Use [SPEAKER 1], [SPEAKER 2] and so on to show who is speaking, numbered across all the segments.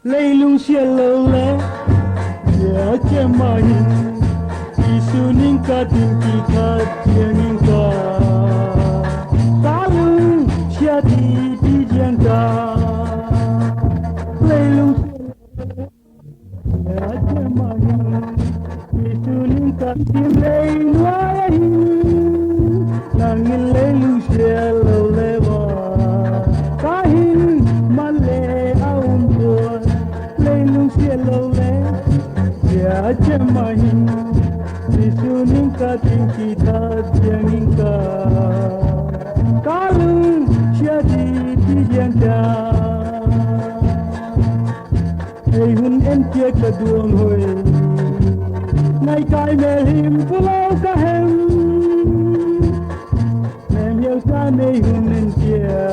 [SPEAKER 1] lấy lung xe lâu lẽ ya che mai isu ning ka tin ki tha tiang ning ka lung xe đi đi giang ka lấy lung ya che mai isu ning ka tin lấy nuai nang lấy lung xe lâu lẽ kahin male aum buồn lấy lung xe lâu lẽ ya chemahin disuning ka tin kita tiangin ka kalung siadi di yang da hey hun en kia ka duong hoi nai kai melim pulau ka hem mem yau sa nei hun en kia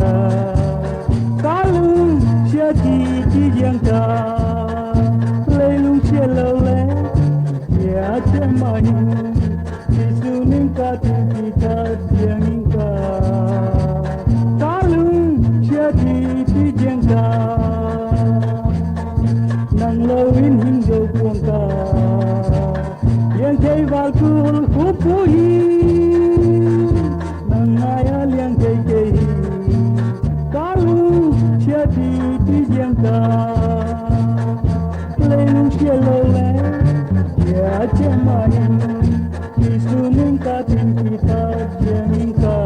[SPEAKER 1] kalung siadi di yang da lấy lung xe lâu lẽ ya chemahin disuning ka tin kita tiangin ka kalung siadi di yang da nang lawin hingga buông ka yang kay valkul kupuhi nang ayal yang kay kalung siadi di yang ka lấy lung xe lâu lẽ ya chemahin disuning ka tin kita tiangin ka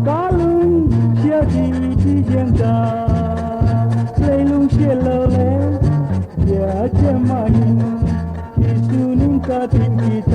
[SPEAKER 1] kalung siadi di yang da lấy lung xe lâu lẽ ya chemahin disuning ka tin kita